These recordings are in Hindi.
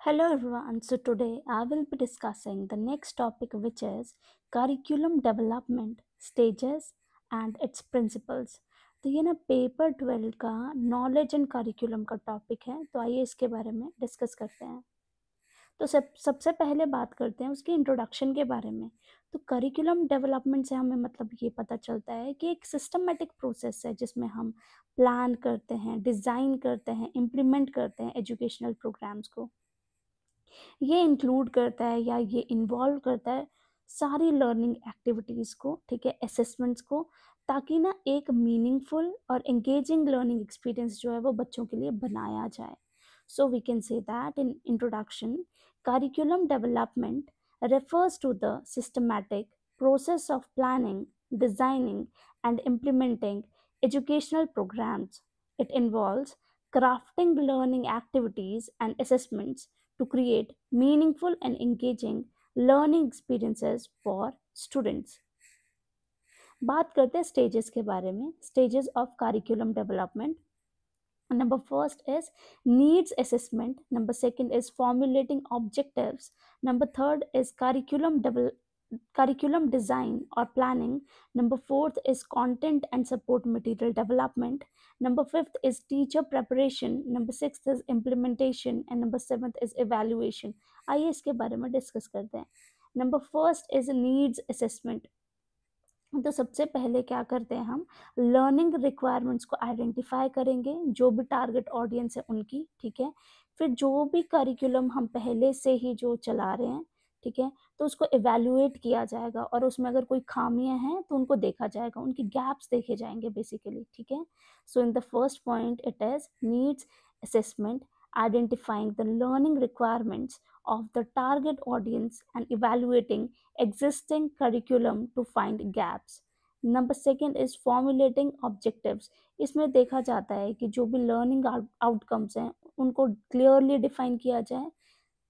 Hello everyone. So today I will be discussing the next topic, which is curriculum development stages and its principles. तो ये ना पेपर 12 का नॉलेज एंड करिकुलम का टॉपिक है, तो आइए इसके बारे में डिस्कस करते हैं। तो सबसे पहले बात करते हैं उसकी इंट्रोडक्शन के बारे में। तो करिकुलम डेवलपमेंट से हमें मतलब ये पता चलता है कि एक सिस्टमेटिक प्रोसेस है जिसमें हम प्लान करते हैं, डिज़ाइन करते हैं, इम्प्लीमेंट करते हैं एजुकेशनल प्रोग्राम्स को। ये इंक्लूड करता है या ये इन्वॉल्व करता है सारी लर्निंग एक्टिविटीज़ को, ठीक है, असेसमेंट्स को, ताकि ना एक मीनिंगफुल और एंगेजिंग लर्निंग एक्सपीरियंस जो है वो बच्चों के लिए बनाया जाए। So we can say that in introduction, curriculum development refers to the systematic process of planning, designing, and implementing educational programs. It involves crafting learning activities and assessments to create meaningful and engaging learning experiences for students. बात करते हैं स्टेजेस के बारे में, stages of curriculum development. Number first is needs assessment. Number second is formulating objectives. Number third is curriculum design or planning. Number fourth is content and support material development. Number fifth is teacher preparation. Number sixth is implementation. And number seventh is evaluation. आइए इसके बारे में डिस्कस करते हैं। Number first is needs assessment. तो सबसे पहले क्या करते हैं, हम लर्निंग रिक्वायरमेंट्स को आइडेंटिफाई करेंगे, जो भी टारगेट ऑडियंस है उनकी, ठीक है। फिर जो भी करिकुलम हम पहले से ही जो चला रहे हैं, ठीक है, तो उसको इवेल्युएट किया जाएगा और उसमें अगर कोई खामियां हैं तो उनको देखा जाएगा, उनकी गैप्स देखे जाएंगे बेसिकली, ठीक है। So in the first point it is needs assessment, identifying the learning requirements of the target audience and evaluating existing curriculum to find gaps. Number second is formulating objectives. इसमें देखा जाता है कि जो भी लर्निंग आउटकम्स हैं उनको क्लियरली डिफाइन किया जाए,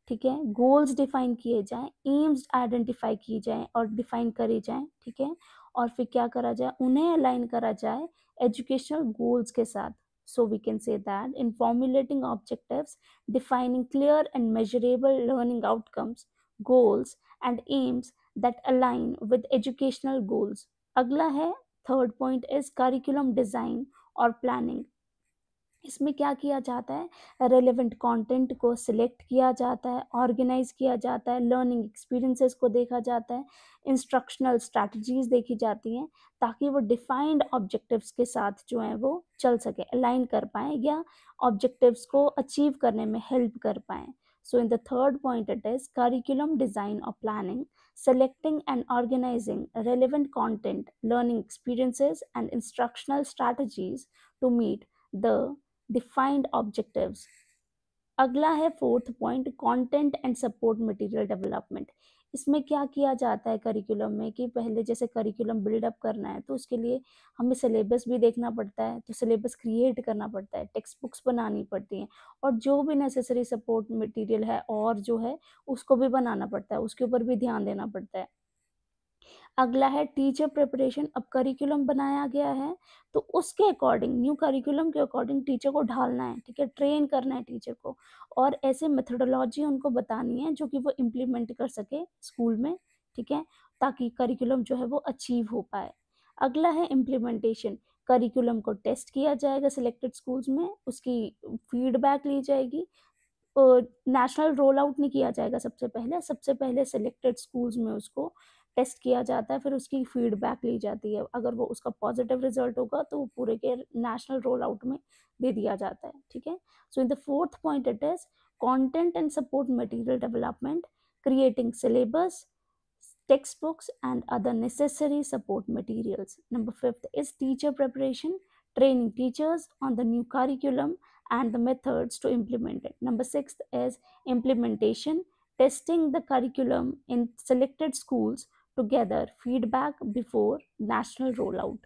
ठीक है, गोल्स डिफाइन किए जाएं, एम्स आइडेंटिफाई की जाएं और डिफाइन करी जाएं, ठीक है, और फिर क्या करा जाए, उन्हें अलाइन करा जाए एजुकेशनल गोल्स के साथ। So we can say that in formulating objectives, defining clear and measurable learning outcomes, goals and aims that align with educational goals. अगला है third point is curriculum design और प्लानिंग। इसमें क्या किया जाता है, रेलेवेंट कंटेंट को सिलेक्ट किया जाता है, ऑर्गेनाइज किया जाता है, लर्निंग एक्सपीरियंसेस को देखा जाता है, इंस्ट्रक्शनल स्ट्रैटेजीज देखी जाती हैं, ताकि वो डिफाइंड ऑब्जेक्टिव्स के साथ जो है वो चल सके, अलाइन कर पाएँ या ऑब्जेक्टिव्स को अचीव करने में हेल्प कर पाएँ। So in the third point it is curriculum design or planning, selecting and organizing relevant content, learning experiences and instructional strategies to meet the defined objectives. अगला है fourth point, content and support material development. इसमें क्या किया जाता है करिकुलम में कि पहले जैसे करिकुलम बिल्डअप करना है तो उसके लिए हमें सिलेबस भी देखना पड़ता है, तो सिलेबस क्रिएट करना पड़ता है, टेक्स्ट बुक्स बनानी पड़ती हैं, और जो भी नेसेसरी सपोर्ट मटेरियल है और जो है उसको भी बनाना पड़ता है, उसके ऊपर भी ध्यान देना पड़ता है। अगला है टीचर प्रिपरेशन। अब करिकुलम बनाया गया है तो उसके अकॉर्डिंग, न्यू करिकुलम के अकॉर्डिंग टीचर को ढालना है, ठीक है, ट्रेन करना है टीचर को, और ऐसे मेथोडोलॉजी उनको बतानी है जो कि वो इम्प्लीमेंट कर सके स्कूल में, ठीक है, ताकि करिकुलम जो है वो अचीव हो पाए। अगला है इम्प्लीमेंटेशन। करिकुलम को टेस्ट किया जाएगा सिलेक्टेड स्कूल्स में, उसकी फीडबैक ली जाएगी। नेशनल रोल आउट नहीं किया जाएगा, सबसे पहले सिलेक्टेड स्कूल्स में उसको टेस्ट किया जाता है, फिर उसकी फीडबैक ली जाती है। अगर वो उसका पॉजिटिव रिजल्ट होगा तो वो पूरे के नेशनल रोल आउट में दे दिया जाता है, ठीक है। So in the fourth point it is content and support material development, creating syllabus, textbooks and other necessary support materials. Number fifth is teacher preparation, training teachers on the new curriculum and the methods to implement it. Number sixth is implementation, testing the curriculum in selected schools to gather feedback before national rollout.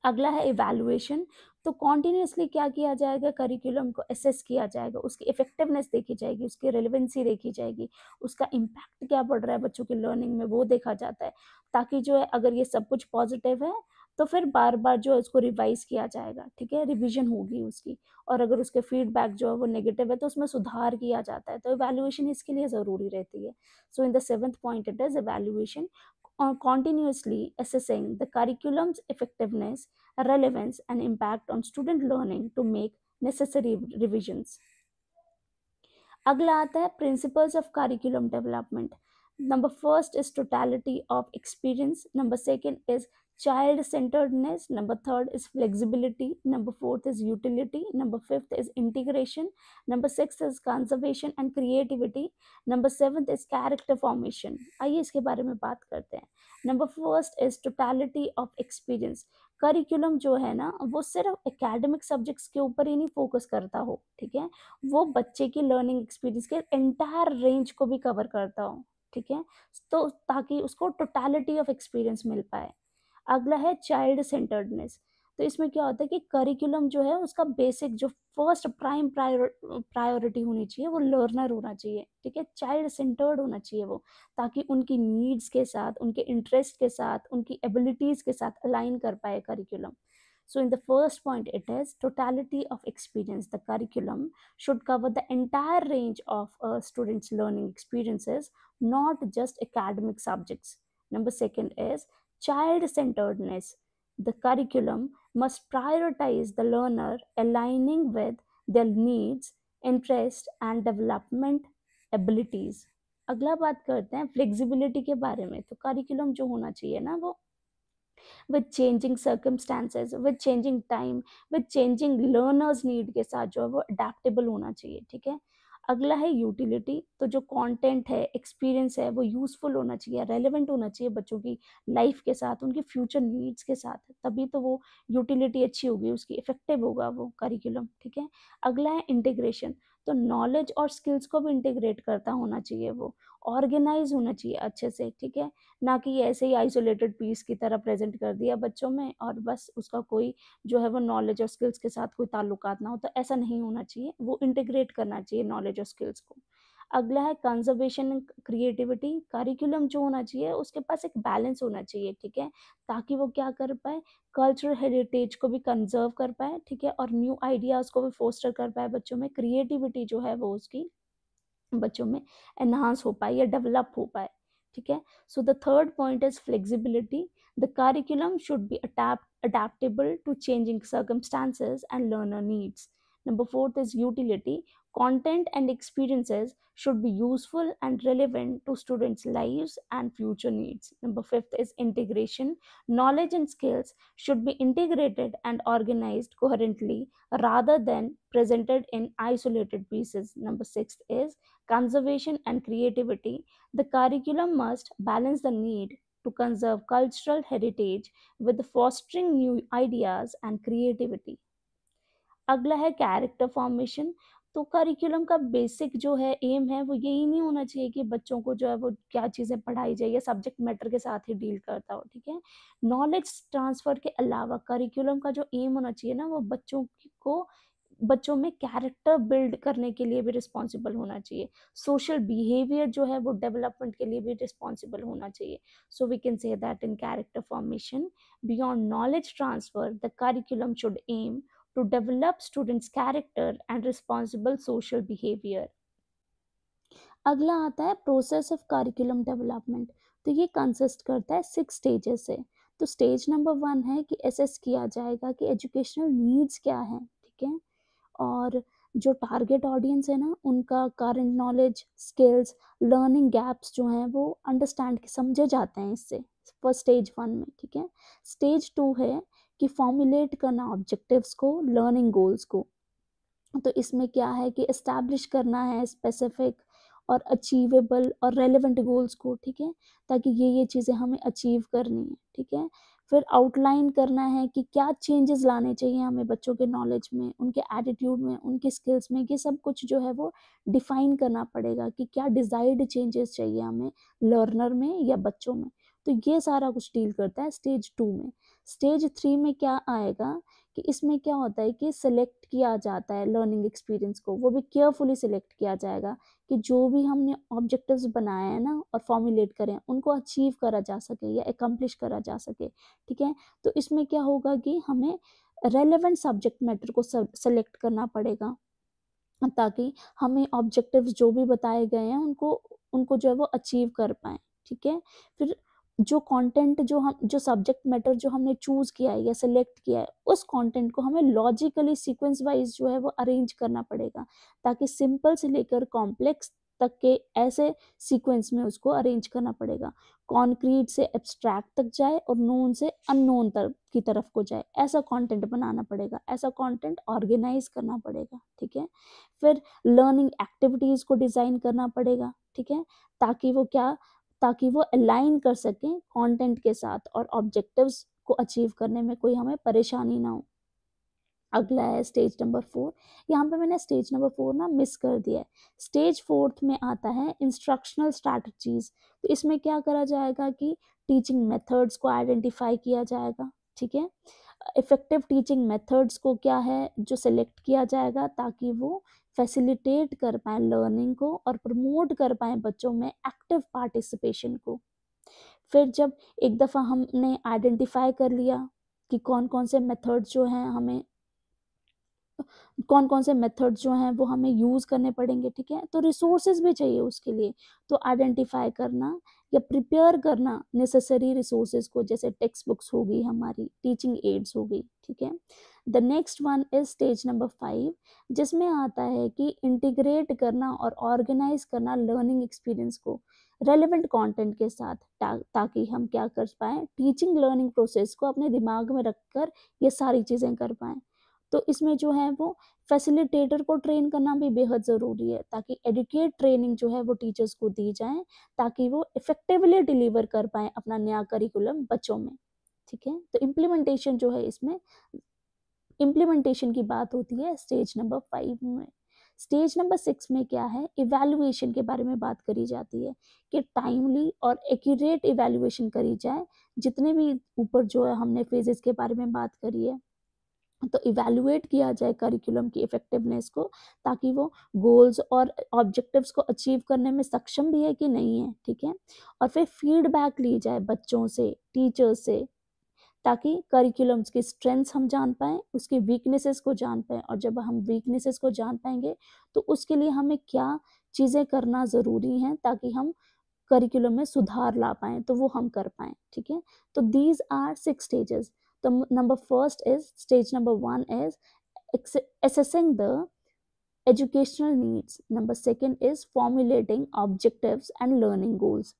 अगला है इवैल्यूएशन। तो कॉन्टिन्यूसली क्या किया जाएगा, करिकुलम को असेस किया जाएगा, उसकी इफेक्टिवनेस देखी जाएगी, उसकी रेलेवेंसी देखी जाएगी, उसका इम्पैक्ट क्या पड़ रहा है बच्चों की लर्निंग में वो देखा जाता है, ताकि जो है अगर ये सब कुछ पॉजिटिव है तो फिर बार बार जो है उसको रिवाइज किया जाएगा, ठीक है, रिवीजन होगी उसकी। और अगर उसके फीडबैक जो है वो नेगेटिव है तो उसमें सुधार किया जाता है, तो इवैल्यूएशन इसके लिए ज़रूरी रहती है। So in the seventh point it is evaluation, continuously assessing the curriculum's effectiveness, relevance and impact on student learning to make necessary revisions. अगला आता है principles of curriculum development. Number first is totality of experience, number second is child centeredness, number third is flexibility, number fourth is utility, number fifth is integration, number sixth is conservation and creativity, number seventh is character formation। आइए इसके बारे में बात करते हैं। Number first is totality of experience. Curriculum जो है ना वो सिर्फ एकेडमिक सब्जेक्ट्स के ऊपर ही नहीं फोकस करता हो, ठीक है, वो बच्चे की लर्निंग एक्सपीरियंस के एंटायर रेंज को भी कवर करता हो, ठीक है, तो ताकि उसको टोटलिटी ऑफ एक्सपीरियंस मिल पाए। अगला है चाइल्ड सेंटर्डनेस। तो इसमें क्या होता है कि करिकुलम जो है उसका बेसिक जो फर्स्ट प्राइम प्रायोरिटी होनी चाहिए वो लर्नर होना चाहिए, ठीक है, चाइल्ड सेंटर्ड होना चाहिए वो, ताकि उनकी नीड्स के साथ, उनके इंटरेस्ट के साथ, उनकी एबिलिटीज के साथ अलाइन कर पाए curriculum. So in the first point, it is totality of experience. The curriculum should cover the entire range of a student's learning experiences, not just academic subjects. Number second is child-centeredness. The curriculum must prioritize the learner, aligning with their needs, interests, and development abilities. अगला बात करते हैं फ्लेक्सिबिलिटी के बारे में। तो करिकुलम जो होना चाहिए ना वो with changing circumstances, with changing time, with changing learners need के साथ जो है वो adaptable होना चाहिए, ठीक है। अगला है यूटिलिटी। तो जो कंटेंट है, एक्सपीरियंस है, वो यूजफुल होना चाहिए, रेलेवेंट होना चाहिए बच्चों की लाइफ के साथ, उनकी फ्यूचर नीड्स के साथ, तभी तो वो यूटिलिटी अच्छी होगी उसकी, इफेक्टिव होगा वो करिकुलम, ठीक है। अगला है इंटीग्रेशन। तो नॉलेज और स्किल्स को भी इंटीग्रेट करता होना चाहिए, वो ऑर्गेनाइज होना चाहिए अच्छे से, ठीक है, ना कि ऐसे ही आइसोलेटेड पीस की तरह प्रेजेंट कर दिया बच्चों में और बस उसका कोई जो है वो नॉलेज और स्किल्स के साथ कोई ताल्लुकात ना हो, तो ऐसा नहीं होना चाहिए, वो इंटीग्रेट करना चाहिए नॉलेज और स्किल्स को। अगला है कंजर्वेशन एंड क्रिएटिविटी। करिकुलम जो होना चाहिए उसके पास एक बैलेंस होना चाहिए, ठीक है, ताकि वो क्या कर पाए, कल्चरल हेरिटेज को भी कंजर्व कर पाए, ठीक है, और न्यू आइडियाज़ को भी फोस्टर कर पाए बच्चों में, क्रिएटिविटी जो है वो उसकी बच्चों में एनहांस हो पाए या डेवलप हो पाए, ठीक है। So the third point is flexibility. The curriculum should be adaptable to changing circumstances and learner needs. Number fourth is utility. Content and experiences should be useful and relevant to students' lives and future needs. Number fifth is integration. Knowledge and skills should be integrated and organized coherently rather than presented in isolated pieces. Number six is conservation and creativity. The curriculum must balance the need to conserve cultural heritage with fostering new ideas and creativity. अगला है कैरेक्टर फॉर्मेशन। तो करिकुलम का बेसिक जो है एम है वो यही नहीं होना चाहिए कि बच्चों को जो है वो क्या चीज़ें पढ़ाई जाए या सब्जेक्ट मैटर के साथ ही डील करता हो, ठीक है। नॉलेज ट्रांसफ़र के अलावा करिकुलम का जो एम होना चाहिए ना वो को बच्चों में कैरेक्टर बिल्ड करने के लिए भी रिस्पॉन्सिबल होना चाहिए, सोशल बिहेवियर जो है वो डेवलपमेंट के लिए भी रिस्पॉन्सिबल होना चाहिए। So we can say that in character formation, beyond knowledge transfer the curriculum should aim to develop students' character and responsible social behavior. अगला आता है प्रोसेस ऑफ करिकुलम डेवलपमेंट। तो ये कंसिस्ट करता है 6 स्टेजेस से। तो स्टेज नंबर 1 है कि असेस किया जाएगा कि एजुकेशनल नीड्स क्या हैं, ठीक है, और जो टारगेट ऑडियंस है ना उनका current knowledge, skills, learning gaps जो हैं वो अंडरस्टैंड समझे जाते हैं इससे, फर्स्ट स्टेज 1 में, ठीक है। स्टेज 2 है कि फॉर्मुलेट करना ऑब्जेक्टिव्स को, लर्निंग गोल्स को। तो इसमें क्या है कि इस्टेब्लिश करना है स्पेसिफिक और अचीवेबल और रेलेवेंट गोल्स को, ठीक है, ताकि ये चीज़ें हमें अचीव करनी है, ठीक है। फिर आउटलाइन करना है कि क्या चेंजेस लाने चाहिए हमें बच्चों के नॉलेज में, उनके एटीट्यूड में, उनके स्किल्स में, ये सब कुछ जो है वो डिफाइन करना पड़ेगा कि क्या डिज़ायर्ड चेंजेस चाहिए हमें लर्नर में या बच्चों में। तो ये सारा कुछ डील करता है स्टेज 2 में। स्टेज 3 में क्या आएगा कि इसमें क्या होता है कि सिलेक्ट किया जाता है लर्निंग एक्सपीरियंस को, वो भी केयरफुली सिलेक्ट किया जाएगा कि जो भी हमने ऑब्जेक्टिव्स बनाए हैं ना और फॉर्मुलेट करें उनको अचीव करा जा सके या एकम्प्लिश करा जा सके, ठीक है। तो इसमें क्या होगा कि हमें रेलेवेंट सब्जेक्ट मैटर को सेलेक्ट करना पड़ेगा ताकि हमें ऑब्जेक्टिव्स जो भी बताए गए हैं उनको उनको जो है वो अचीव कर पाएँ, ठीक है। फिर जो कंटेंट जो सब्जेक्ट मैटर जो हमने चूज़ किया है या सिलेक्ट किया है, उस कंटेंट को हमें लॉजिकली सीक्वेंस वाइज़ जो है वो अरेंज करना पड़ेगा, ताकि सिंपल से लेकर कॉम्प्लेक्स तक के ऐसे सीक्वेंस में उसको अरेंज करना पड़ेगा। कॉन्क्रीट से एब्स्ट्रैक्ट तक जाए और नोन से अननोन की तरफ को जाए, ऐसा कंटेंट बनाना पड़ेगा, ऐसा कंटेंट ऑर्गेनाइज करना पड़ेगा, ठीक है। फिर लर्निंग एक्टिविटीज़ को डिज़ाइन करना पड़ेगा, ठीक है, ताकि वो अलाइन कर सकें कंटेंट के साथ और ऑब्जेक्टिव्स को अचीव करने में कोई हमें परेशानी ना हो। अगला है स्टेज नंबर 4। यहाँ पे मैंने स्टेज नंबर 4 ना मिस कर दिया है। स्टेज 4th में आता है इंस्ट्रक्शनल स्ट्रैटेजीज। तो इसमें क्या करा जाएगा कि टीचिंग मेथड्स को आइडेंटिफाई किया जाएगा, ठीक है। इफेक्टिव टीचिंग मेथड्स को क्या है जो सिलेक्ट किया जाएगा ताकि वो फैसिलिटेट कर पाए लर्निंग को और प्रमोट कर पाए बच्चों में एक्टिव पार्टिसिपेशन को। फिर जब एक दफ़ा हमने आइडेंटिफाई कर लिया कि कौन कौन से मेथड्स जो हैं हमें कौन कौन से मेथड्स जो हैं वो हमें यूज़ करने पड़ेंगे, ठीक है। तो रिसोर्सेज भी चाहिए उसके लिए, तो आइडेंटिफाई करना या प्रिपेयर करना नेसेसरी रिसोर्सेज को, जैसे टेक्स्ट बुक्स हो गई, हमारी टीचिंग एड्स हो गई, ठीक है। The next one is stage number 5, जिसमें आता है कि इंटीग्रेट करना और ऑर्गेनाइज करना लर्निंग एक्सपीरियंस को रेलिवेंट कंटेंट के साथ, ताकि हम क्या कर पाएँ, टीचिंग लर्निंग प्रोसेस को अपने दिमाग में रखकर ये सारी चीज़ें कर पाएँ। तो इसमें जो है वो फैसिलिटेटर को ट्रेन करना भी बेहद ज़रूरी है, ताकि एडुकेट ट्रेनिंग जो है वो टीचर्स को दी जाए, ताकि वो इफेक्टिवली डिलीवर कर पाएँ अपना नया करिकुलम बच्चों में, ठीक है। तो इम्प्लीमेंटेशन जो है, इसमें इम्प्लीमेंटेशन की बात होती है स्टेज नंबर 5 में। स्टेज नंबर 6 में क्या है, इवैल्यूएशन के बारे में बात करी जाती है कि टाइमली और एक्यूरेट इवैल्यूएशन करी जाए। जितने भी ऊपर जो है हमने फेजेस के बारे में बात करी है, तो इवैल्यूएट किया जाए करिकुलम की इफेक्टिवनेस को, ताकि वो गोल्स और ऑब्जेक्टिव्स को अचीव करने में सक्षम भी है कि नहीं है, ठीक है। और फिर फीडबैक ली जाए बच्चों से, टीचर्स से, ताकि करिकुलम्स की स्ट्रेंथ्स हम जान पाएँ, उसकी वीकनेसेस को जान पाएँ, और जब हम वीकनेसेस को जान पाएंगे तो उसके लिए हमें क्या चीज़ें करना ज़रूरी हैं ताकि हम करिकुलम में सुधार ला पाएँ, तो वो हम कर पाएँ, ठीक है। तो दीज आर 6 स्टेजेस। तो number first is stage number 1 is assessing the educational needs. Number second is formulating objectives and learning goals.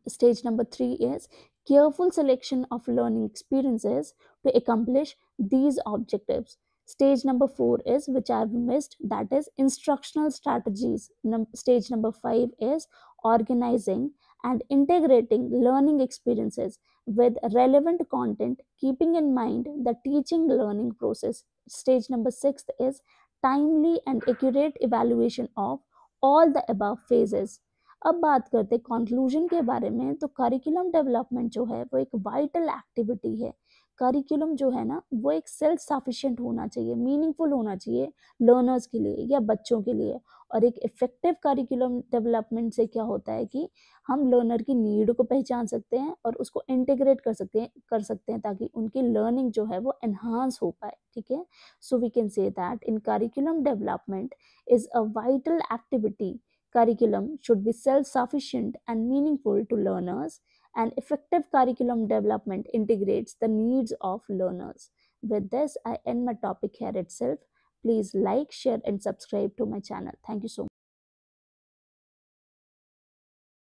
Stage number 3 is careful selection of learning experiences to accomplish these objectives. Stage number 4 is, which I've missed, that is instructional strategies. Stage number 5 is organizing and integrating learning experiences with relevant content, keeping in mind the teaching learning process. Stage number 6 is timely and accurate evaluation of all the above phases. अब बात करते हैं कंक्लूजन के बारे में। तो करिकुलम डेवलपमेंट जो है वो एक वाइटल एक्टिविटी है। करिकुलम जो है ना वो एक सेल्फ सफिशिएंट होना चाहिए, मीनिंगफुल होना चाहिए लर्नर्स के लिए या बच्चों के लिए। और एक इफेक्टिव करिकुलम डेवलपमेंट से क्या होता है कि हम लर्नर की नीड को पहचान सकते हैं और उसको इंटीग्रेट कर सकते हैं ताकि उनकी लर्निंग जो है वो एनहांस हो पाए, ठीक है। So we can say that in curriculum development is a vital activity. Curriculum should be self-sufficient and meaningful to learners, and effective curriculum development integrates the needs of learners. With this, I end my topic here itself. Please like, share, and subscribe to my channel. Thank you so much.